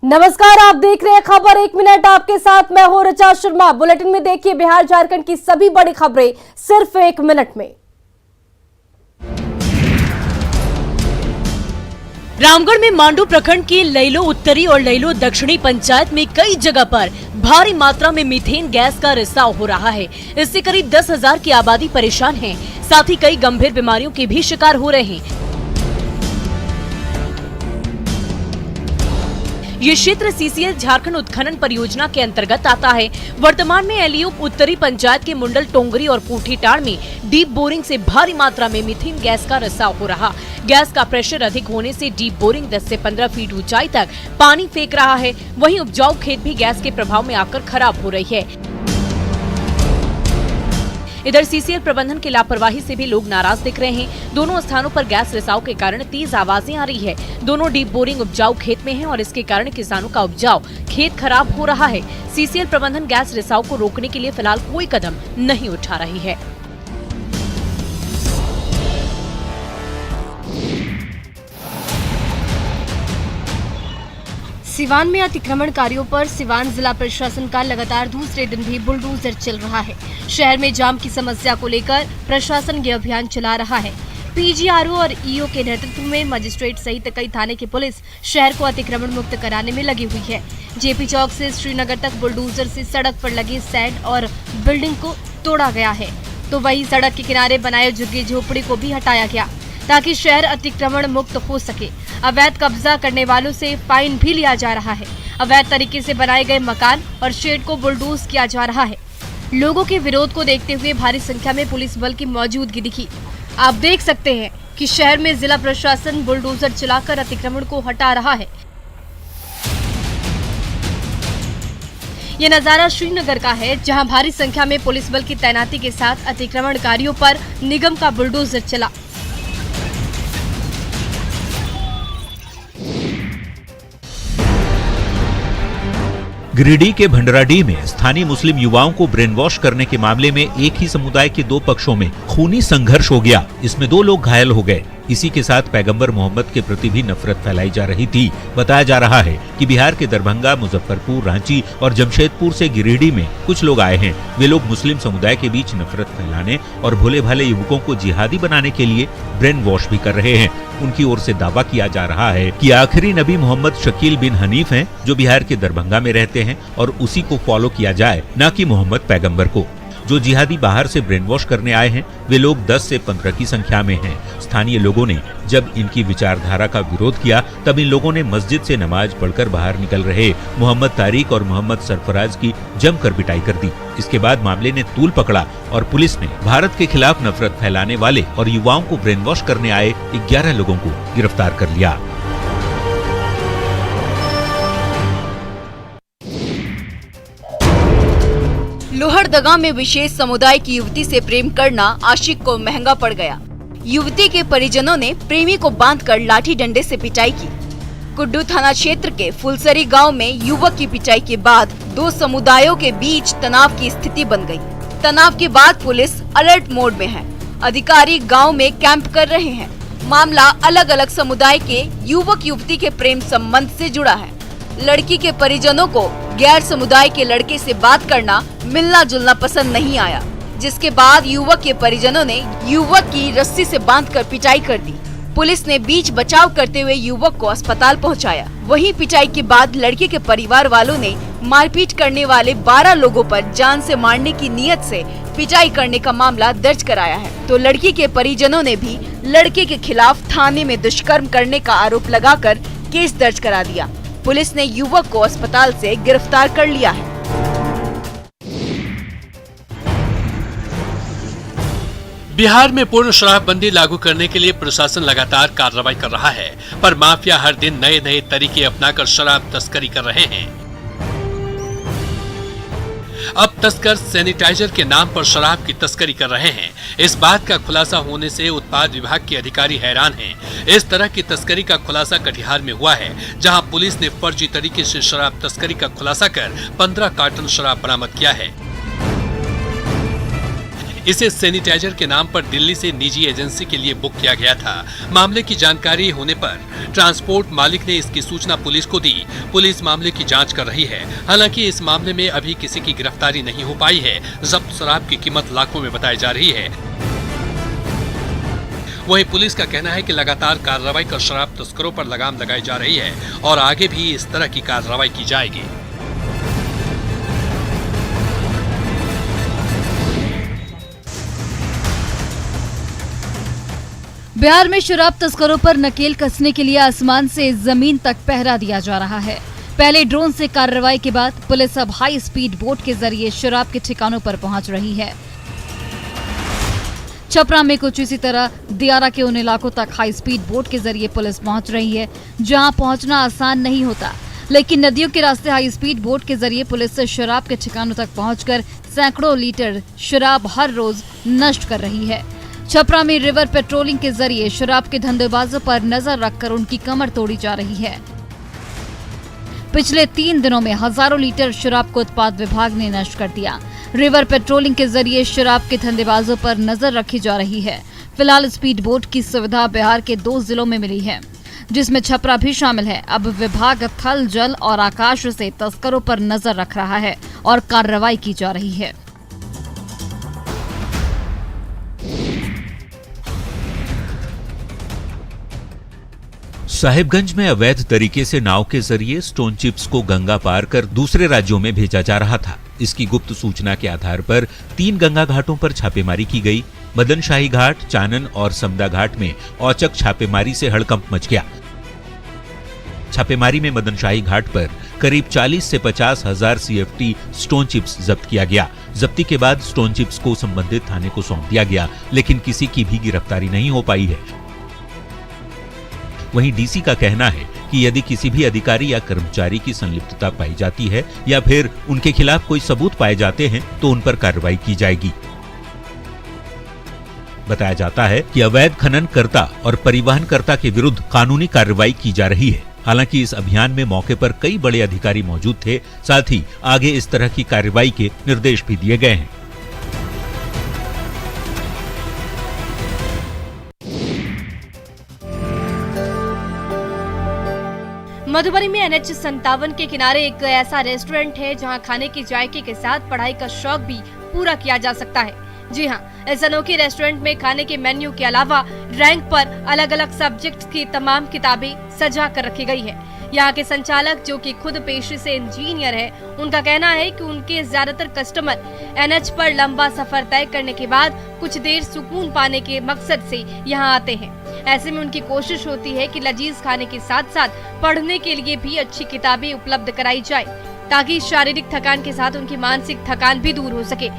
नमस्कार, आप देख रहे हैं खबर 1 मिनट। आपके साथ मैं हूं ऋचा शर्मा। बुलेटिन में देखिए बिहार झारखंड की सभी बड़ी खबरें सिर्फ 1 मिनट में। रामगढ़ में मांडू प्रखंड के लैलो उत्तरी और लैलो दक्षिणी पंचायत में कई जगह पर भारी मात्रा में मीथेन गैस का रिसाव हो रहा है। इससे करीब 10,000 की आबादी परेशान है। साथ ही कई गंभीर बीमारियों के भी शिकार हो रहे हैं। ये क्षेत्र सीसीएल झारखंड उत्खनन परियोजना के अंतर्गत आता है। वर्तमान में एलियो उत्तरी पंचायत के मुंडल टोंगरी और पूठीटाड़ में डीप बोरिंग से भारी मात्रा में मीथेन गैस का रिसाव हो रहा। गैस का प्रेशर अधिक होने से डीप बोरिंग 10 से 15 फीट ऊंचाई तक पानी फेंक रहा है। वहीं उपजाऊ खेत भी गैस के प्रभाव में आकर खराब हो रही है। इधर सीसीएल प्रबंधन की लापरवाही से भी लोग नाराज दिख रहे हैं। दोनों स्थानों पर गैस रिसाव के कारण तेज आवाजें आ रही है। दोनों डीप बोरिंग उपजाऊ खेत में है और इसके कारण किसानों का उपजाऊ खेत खराब हो रहा है। सीसीएल प्रबंधन गैस रिसाव को रोकने के लिए फिलहाल कोई कदम नहीं उठा रही है। सिवान में अतिक्रमणकारियों पर सिवान जिला प्रशासन का लगातार दूसरे दिन भी बुलडोजर चल रहा है। शहर में जाम की समस्या को लेकर प्रशासन ये अभियान चला रहा है। पीजीआरओ और ईओ के नेतृत्व में मजिस्ट्रेट सहित कई थाने की पुलिस शहर को अतिक्रमण मुक्त कराने में लगी हुई है। जेपी चौक से श्रीनगर तक बुलडोजर से सड़क पर लगे सैंड और बिल्डिंग को तोड़ा गया है, तो वहीं सड़क के किनारे बनाए झुग्गी झोपड़ी को भी हटाया गया ताकि शहर अतिक्रमण मुक्त हो सके। अवैध कब्जा करने वालों से फाइन भी लिया जा रहा है। अवैध तरीके से बनाए गए मकान और शेड को बुलडोज किया जा रहा है। लोगों के विरोध को देखते हुए भारी संख्या में पुलिस बल की मौजूदगी दिखी। आप देख सकते हैं कि शहर में जिला प्रशासन बुलडोजर चलाकर अतिक्रमण को हटा रहा है। ये नजारा श्रीनगर का है, जहां भारी संख्या में पुलिस बल की तैनाती के साथ अतिक्रमणकारियों पर निगम का बुलडोजर चला। गिरिडीह के भंडराडीह में स्थानीय मुस्लिम युवाओं को ब्रेन वॉश करने के मामले में एक ही समुदाय के 2 पक्षों में खूनी संघर्ष हो गया। इसमें 2 लोग घायल हो गए। इसी के साथ पैगंबर मोहम्मद के प्रति भी नफरत फैलाई जा रही थी। बताया जा रहा है कि बिहार के दरभंगा, मुजफ्फरपुर, रांची और जमशेदपुर से गिरिडीह में कुछ लोग आए हैं। वे लोग मुस्लिम समुदाय के बीच नफरत फैलाने और भोले भाले युवकों को जिहादी बनाने के लिए ब्रेन वॉश भी कर रहे हैं। उनकी ओर से दावा किया जा रहा है कि आखिरी नबी मोहम्मद शकील बिन हनीफ हैं, जो बिहार के दरभंगा में रहते हैं, और उसी को फॉलो किया जाए, न कि मोहम्मद पैगंबर को। जो जिहादी बाहर से ब्रेन वॉश करने आए हैं, वे लोग 10 से 15 की संख्या में हैं। स्थानीय लोगों ने जब इनकी विचारधारा का विरोध किया, तब इन लोगों ने मस्जिद से नमाज पढ़कर बाहर निकल रहे मोहम्मद तारिक और मोहम्मद सरफराज की जमकर पिटाई कर दी। इसके बाद मामले ने तूल पकड़ा और पुलिस ने भारत के खिलाफ नफरत फैलाने वाले और युवाओं को ब्रेन वॉश करने आए 11 लोगों को गिरफ्तार कर लिया। लोहरदगा में विशेष समुदाय की युवती से प्रेम करना आशिक को महंगा पड़ गया। युवती के परिजनों ने प्रेमी को बांधकर लाठी डंडे से पिटाई की। कुड्डू थाना क्षेत्र के फुलसरी गांव में युवक की पिटाई के बाद 2 समुदायों के बीच तनाव की स्थिति बन गई। तनाव के बाद पुलिस अलर्ट मोड में है। अधिकारी गांव में कैंप कर रहे हैं। मामला अलग अलग समुदाय के युवक युवती के प्रेम संबंध से जुड़ा है। लड़की के परिजनों को गैर समुदाय के लड़के से बात करना, मिलना जुलना पसंद नहीं आया, जिसके बाद युवक के परिजनों ने युवक की रस्सी से बांधकर पिटाई कर दी। पुलिस ने बीच बचाव करते हुए युवक को अस्पताल पहुंचाया। वहीं पिटाई के बाद लड़के के परिवार वालों ने मारपीट करने वाले 12 लोगों पर जान से मारने की नीयत से पिटाई करने का मामला दर्ज कराया है। तो लड़की के परिजनों ने भी लड़के के खिलाफ थाने में दुष्कर्म करने का आरोप लगाकर केस दर्ज करा दिया। पुलिस ने युवक को अस्पताल से गिरफ्तार कर लिया है। बिहार में पूर्ण शराबबंदी लागू करने के लिए प्रशासन लगातार कार्रवाई कर रहा है, पर माफिया हर दिन नए नए तरीके अपनाकर शराब तस्करी कर रहे हैं। अब तस्कर सैनिटाइजर के नाम पर शराब की तस्करी कर रहे हैं। इस बात का खुलासा होने से उत्पाद विभाग के अधिकारी हैरान हैं। इस तरह की तस्करी का खुलासा कटिहार में हुआ है, जहां पुलिस ने फर्जी तरीके से शराब तस्करी का खुलासा कर 15 कार्टन शराब बरामद किया है। इसे सैनिटाइजर के नाम पर दिल्ली से निजी एजेंसी के लिए बुक किया गया था। मामले की जानकारी होने पर ट्रांसपोर्ट मालिक ने इसकी सूचना पुलिस को दी। पुलिस मामले की जांच कर रही है। हालांकि इस मामले में अभी किसी की गिरफ्तारी नहीं हो पाई है। जब्त शराब की कीमत लाखों में बताई जा रही है। वहीं पुलिस का कहना है कि लगातार कार्रवाई कर शराब तस्करों पर लगाम लगाई जा रही है और आगे भी इस तरह की कार्रवाई की जाएगी। बिहार में शराब तस्करों पर नकेल कसने के लिए आसमान से जमीन तक पहरा दिया जा रहा है। पहले ड्रोन से कार्रवाई के बाद पुलिस अब हाई स्पीड बोट के जरिए शराब के ठिकानों पर पहुंच रही है। छपरा में कुछ इसी तरह दियारा के उन इलाकों तक हाई स्पीड बोट के जरिए पुलिस पहुंच रही है, जहां पहुंचना आसान नहीं होता, लेकिन नदियों के रास्ते हाई स्पीड बोट के जरिए पुलिस शराब के ठिकानों तक पहुंचकर सैकड़ों लीटर शराब हर रोज नष्ट कर रही है। छपरा में रिवर पेट्रोलिंग के जरिए शराब के धंधेबाजों पर नजर रखकर उनकी कमर तोड़ी जा रही है। पिछले 3 दिनों में हजारों लीटर शराब को उत्पाद विभाग ने नष्ट कर दिया। रिवर पेट्रोलिंग के जरिए शराब के धंधेबाजों पर नजर रखी जा रही है। फिलहाल स्पीड बोट की सुविधा बिहार के 2 जिलों में मिली है, जिसमें छपरा भी शामिल है। अब विभाग थल, जल और आकाश से तस्करों पर नजर रख रहा है और कार्रवाई की जा रही है। साहिबगंज में अवैध तरीके से नाव के जरिए स्टोन चिप्स को गंगा पार कर दूसरे राज्यों में भेजा जा रहा था। इसकी गुप्त सूचना के आधार पर 3 गंगा घाटों पर छापेमारी की गई। मदन शाही घाट, चानन और समदा घाट में औचक छापेमारी से हड़कंप मच गया। छापेमारी में मदन शाही घाट पर करीब 40 से 50 हजार CFT स्टोन चिप्स जब्त किया गया। जब्ती के बाद स्टोन चिप्स को संबंधित थाने को सौंप दिया गया, लेकिन किसी की भी गिरफ्तारी नहीं हो पाई है। वहीं डीसी का कहना है कि यदि किसी भी अधिकारी या कर्मचारी की संलिप्तता पाई जाती है या फिर उनके खिलाफ कोई सबूत पाए जाते हैं तो उन पर कार्रवाई की जाएगी। बताया जाता है कि अवैध खननकर्ता और परिवहनकर्ता के विरुद्ध कानूनी कार्रवाई की जा रही है। हालांकि इस अभियान में मौके पर कई बड़े अधिकारी मौजूद थे, साथ ही आगे इस तरह की कार्रवाई के निर्देश भी दिए गए हैं। मधुबनी में NH 57 के किनारे एक ऐसा रेस्टोरेंट है जहां खाने के जायके के साथ पढ़ाई का शौक भी पूरा किया जा सकता है। जी हां, इस अनोखे रेस्टोरेंट में खाने के मेन्यू के अलावा रैंक पर अलग अलग सब्जेक्ट की तमाम किताबें सजा कर रखी गई है। यहाँ के संचालक, जो कि खुद पेशे से इंजीनियर है, उनका कहना है कि उनके ज्यादातर कस्टमर NH पर लंबा सफर तय करने के बाद कुछ देर सुकून पाने के मकसद से यहाँ आते हैं। ऐसे में उनकी कोशिश होती है कि लजीज खाने के साथ साथ पढ़ने के लिए भी अच्छी किताबें उपलब्ध कराई जाए, ताकि शारीरिक थकान के साथ उनकी मानसिक थकान भी दूर हो सके।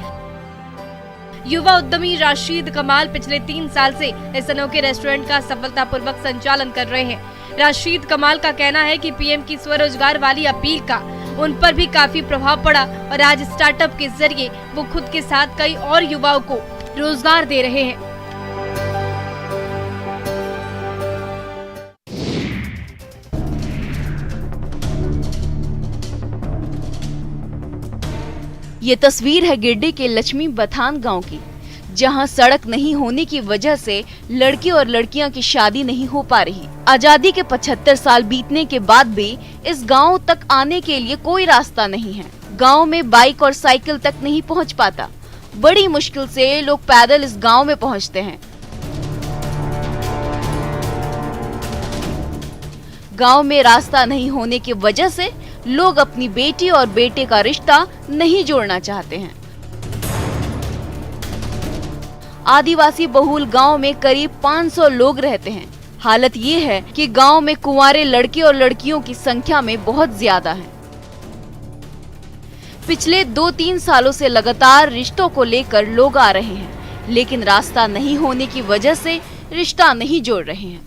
युवा उद्यमी राशिद कमाल पिछले 3 साल से इस अनोखे रेस्टोरेंट का सफलतापूर्वक संचालन कर रहे हैं। राशिद कमाल का कहना है कि PM की स्वरोजगार वाली अपील का उन पर भी काफी प्रभाव पड़ा और आज स्टार्टअप के जरिए वो खुद के साथ कई और युवाओं को रोजगार दे रहे हैं। ये तस्वीर है गिरडी के लक्ष्मी बथान गांव की, जहां सड़क नहीं होने की वजह से लड़के और लड़कियां की शादी नहीं हो पा रही। आजादी के 75 साल बीतने के बाद भी इस गांव तक आने के लिए कोई रास्ता नहीं है। गांव में बाइक और साइकिल तक नहीं पहुंच पाता। बड़ी मुश्किल से लोग पैदल इस गांव में पहुंचते हैं। गांव में रास्ता नहीं होने की वजह से लोग अपनी बेटी और बेटे का रिश्ता नहीं जोड़ना चाहते हैं। आदिवासी बहुल गांव में करीब 500 लोग रहते हैं। हालत ये है कि गांव में कुंवारे लड़के और लड़कियों की संख्या में बहुत ज्यादा है। पिछले 2-3 सालों से लगातार रिश्तों को लेकर लोग आ रहे हैं, लेकिन रास्ता नहीं होने की वजह से रिश्ता नहीं जोड़ रहे हैं।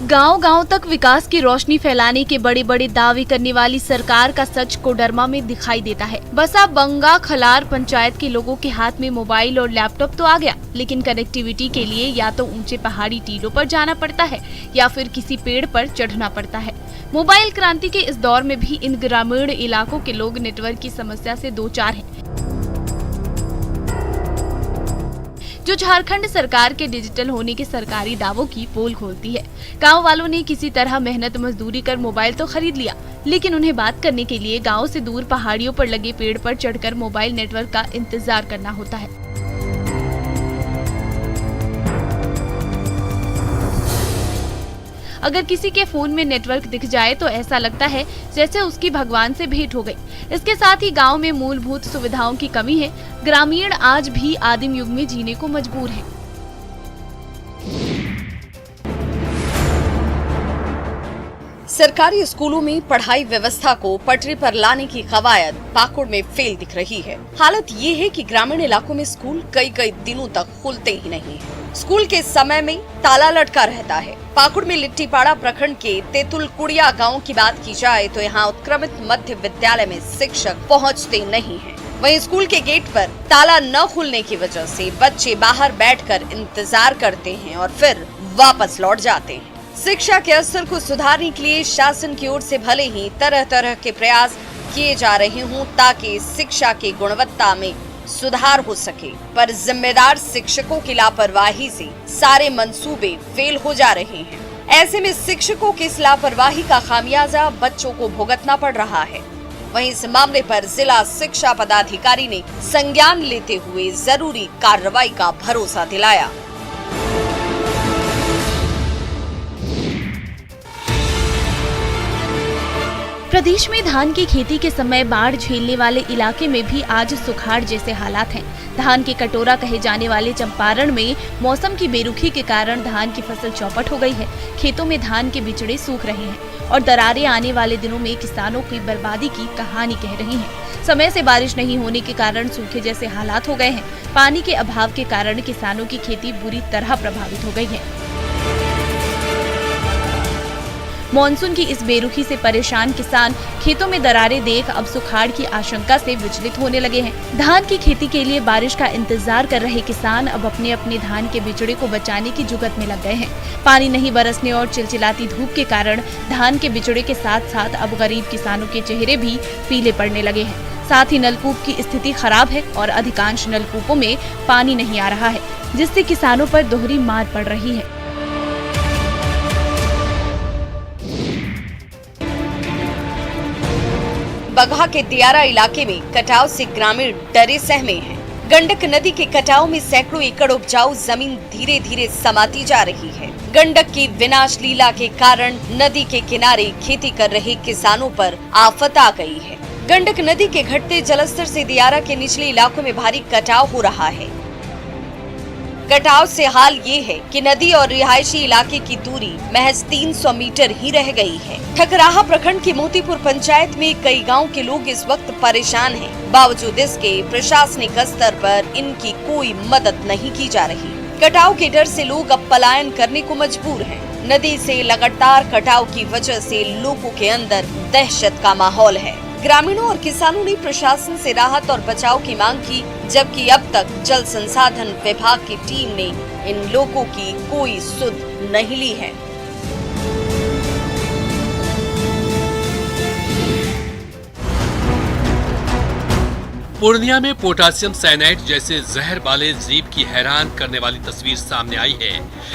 गांव-गांव तक विकास की रोशनी फैलाने के बड़े बड़े दावे करने वाली सरकार का सच कोडरमा में दिखाई देता है। बसा बंगा खलार पंचायत के लोगों के हाथ में मोबाइल और लैपटॉप तो आ गया, लेकिन कनेक्टिविटी के लिए या तो ऊंचे पहाड़ी टीलों पर जाना पड़ता है या फिर किसी पेड़ पर चढ़ना पड़ता है। मोबाइल क्रांति के इस दौर में भी इन ग्रामीण इलाकों के लोग नेटवर्क की समस्या से दो चार हैं, जो झारखंड सरकार के डिजिटल होने के सरकारी दावों की पोल खोलती है। गांव वालों ने किसी तरह मेहनत मजदूरी कर मोबाइल तो खरीद लिया, लेकिन उन्हें बात करने के लिए गांव से दूर पहाड़ियों पर लगे पेड़ पर चढ़कर मोबाइल नेटवर्क का इंतजार करना होता है। अगर किसी के फोन में नेटवर्क दिख जाए तो ऐसा लगता है जैसे उसकी भगवान से भेंट हो गई। इसके साथ ही गांव में मूलभूत सुविधाओं की कमी है। ग्रामीण आज भी आदिम युग में जीने को मजबूर हैं। सरकारी स्कूलों में पढ़ाई व्यवस्था को पटरी पर लाने की कवायद पाकुड़ में फेल दिख रही है। हालत ये है कि ग्रामीण इलाकों में स्कूल कई दिनों तक खुलते ही नहीं है। स्कूल के समय में ताला लटका रहता है। पाकुड़ में लिट्टीपाड़ा प्रखंड के तेतुलकुड़िया गांव की बात की जाए तो यहाँ उत्क्रमित मध्य विद्यालय में शिक्षक पहुँचते नहीं हैं। वहीं स्कूल के गेट पर ताला न खुलने की वजह से बच्चे बाहर बैठकर इंतजार करते हैं और फिर वापस लौट जाते हैं। शिक्षा के स्तर को सुधारने के लिए शासन की ओर से भले ही तरह के प्रयास किए जा रहे हों ताकि शिक्षा की गुणवत्ता में सुधार हो सके, पर जिम्मेदार शिक्षकों की लापरवाही से सारे मंसूबे फेल हो जा रहे हैं। ऐसे में शिक्षकों की इस लापरवाही का खामियाजा बच्चों को भुगतना पड़ रहा है। वहीं इस मामले पर जिला शिक्षा पदाधिकारी ने संज्ञान लेते हुए जरूरी कार्रवाई का भरोसा दिलाया। प्रदेश में धान की खेती के समय बाढ़ झेलने वाले इलाके में भी आज सुखाड़ जैसे हालात हैं। धान के कटोरा कहे जाने वाले चंपारण में मौसम की बेरुखी के कारण धान की फसल चौपट हो गई है। खेतों में धान के बिचड़े सूख रहे हैं और दरारें आने वाले दिनों में किसानों की बर्बादी की कहानी कह रही हैं। समय से बारिश नहीं होने के कारण सूखे जैसे हालात हो गए हैं। पानी के अभाव के कारण किसानों की खेती बुरी तरह प्रभावित हो गई है। मॉनसून की इस बेरुखी से परेशान किसान खेतों में दरारें देख अब सुखाड़ की आशंका से विचलित होने लगे हैं। धान की खेती के लिए बारिश का इंतजार कर रहे किसान अब अपने अपने धान के बिचड़े को बचाने की जुगत में लग गए हैं। पानी नहीं बरसने और चिलचिलाती धूप के कारण धान के बिचड़े के साथ साथ अब गरीब किसानों के चेहरे भी पीले पड़ने लगे हैं। साथ ही नलकूप की स्थिति खराब है और अधिकांश नलकूपों में पानी नहीं आ रहा है, जिससे किसानों पर दोहरी मार पड़ रही है। बगहा के दियारा इलाके में कटाव से ग्रामीण डरे सहमे हैं। गंडक नदी के कटाव में सैकड़ों एकड़ उपजाऊ जमीन धीरे धीरे समाती जा रही है। गंडक की विनाश लीला के कारण नदी के किनारे खेती कर रहे किसानों पर आफत आ गई है। गंडक नदी के घटते जलस्तर से दियारा के निचले इलाकों में भारी कटाव हो रहा है। कटाव से हाल ये है कि नदी और रिहायशी इलाके की दूरी महज 300 मीटर ही रह गई है। ठकराहा प्रखंड की मोतीपुर पंचायत में कई गांव के लोग इस वक्त परेशान हैं। बावजूद इसके प्रशासनिक स्तर पर इनकी कोई मदद नहीं की जा रही। कटाव के डर से लोग अब पलायन करने को मजबूर हैं। नदी से लगातार कटाव की वजह से लोगों के अंदर दहशत का माहौल है। ग्रामीणों और किसानों ने प्रशासन से राहत और बचाव की मांग की, जबकि अब तक जल संसाधन विभाग की टीम ने इन लोगों की कोई सुध नहीं ली है। पूर्णिया में पोटासियम साइनाइड जैसे जहर वाले जीव की हैरान करने वाली तस्वीर सामने आई है।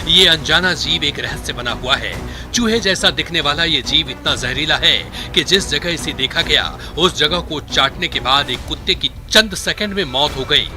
ये अनजाना जीव एक रहस्य बना हुआ है। चूहे जैसा दिखने वाला ये जीव इतना जहरीला है कि जिस जगह इसे देखा गया उस जगह को चाटने के बाद एक कुत्ते की चंद सेकंड में मौत हो गई।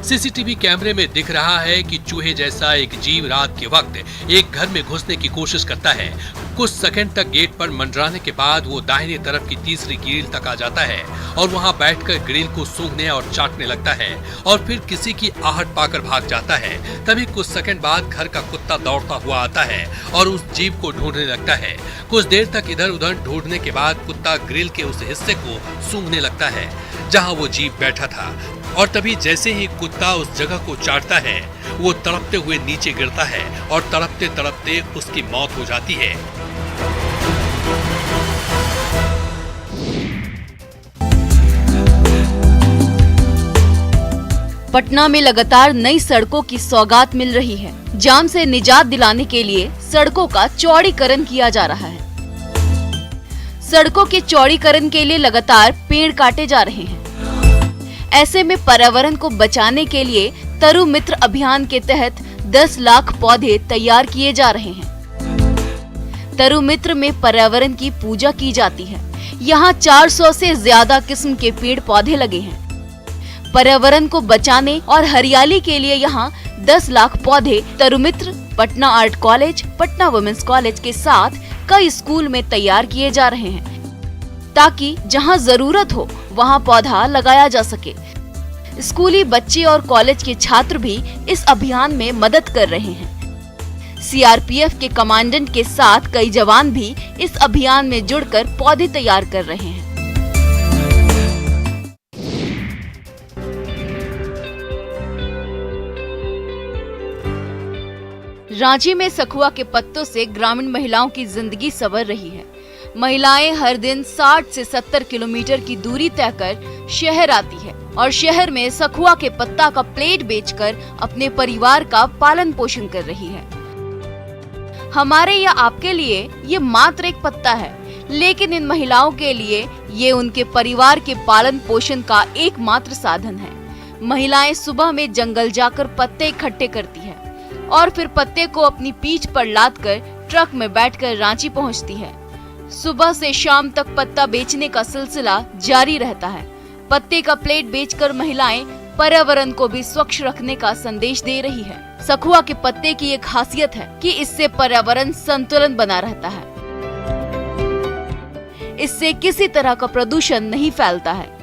सीसीटीवी कैमरे में दिख रहा है कि चूहे जैसा एक जीव रात के वक्त एक घर में घुसने की कोशिश करता है। कुछ सेकंड तक गेट पर मंडराने के बाद वो दाहिने तरफ की तीसरी ग्रिल तक आ जाता है और वहां बैठकर ग्रिल को सूंघने और चाटने लगता है और फिर किसी की आहट पाकर भाग जाता है। तभी कुछ सेकंड बाद घर का कुत्ता दौड़ता हुआ आता है और उस जीव को ढूंढने लगता है। कुछ देर तक इधर उधर ढूंढने के बाद कुत्ता ग्रिल के उस हिस्से को सूंघने लगता है जहां वो जीव बैठा था और तभी जैसे ही कुत्ता उस जगह को चाटता है वो तड़पते हुए नीचे गिरता है और तड़पते तड़पते उसकी मौत हो जाती है। पटना में लगातार नई सड़कों की सौगात मिल रही है। जाम से निजात दिलाने के लिए सड़कों का चौड़ीकरण किया जा रहा है। सड़कों के चौड़ीकरण के लिए लगातार पेड़ काटे जा रहे हैं। ऐसे में पर्यावरण को बचाने के लिए तरु मित्र अभियान के तहत 10 लाख पौधे तैयार किए जा रहे हैं। तरु मित्र में पर्यावरण की पूजा की जाती है। यहाँ 400 से ज्यादा किस्म के पेड़ पौधे लगे हैं। पर्यावरण को बचाने और हरियाली के लिए यहाँ 10 लाख पौधे Tarumitra, Patna art college, Patna women's college के साथ कई स्कूल में तैयार किए जा रहे हैं, ताकि जहाँ जरूरत हो वहाँ पौधा लगाया जा सके। स्कूली बच्चे और कॉलेज के छात्र भी इस अभियान में मदद कर रहे हैं। सीआरपीएफ के कमांडेंट के साथ कई जवान भी इस अभियान में जुड़कर पौधे तैयार कर रहे हैं। रांची में सखुआ के पत्तों से ग्रामीण महिलाओं की जिंदगी संवर रही है। महिलाएं हर दिन 60 से 70 किलोमीटर की दूरी तय कर शहर आती है और शहर में सखुआ के पत्ता का प्लेट बेचकर अपने परिवार का पालन पोषण कर रही है। हमारे या आपके लिए ये मात्र एक पत्ता है, लेकिन इन महिलाओं के लिए ये उनके परिवार के पालन पोषण का एकमात्र साधन है। महिलाएं सुबह में जंगल जाकर पत्ते इकट्ठे करती है और फिर पत्ते को अपनी पीठ पर लादकर ट्रक में बैठकर रांची पहुंचती है। सुबह से शाम तक पत्ता बेचने का सिलसिला जारी रहता है। पत्ते का प्लेट बेचकर महिलाएं पर्यावरण को भी स्वच्छ रखने का संदेश दे रही है। सखुआ के पत्ते की एक खासियत है कि इससे पर्यावरण संतुलन बना रहता है। इससे किसी तरह का प्रदूषण नहीं फैलता है।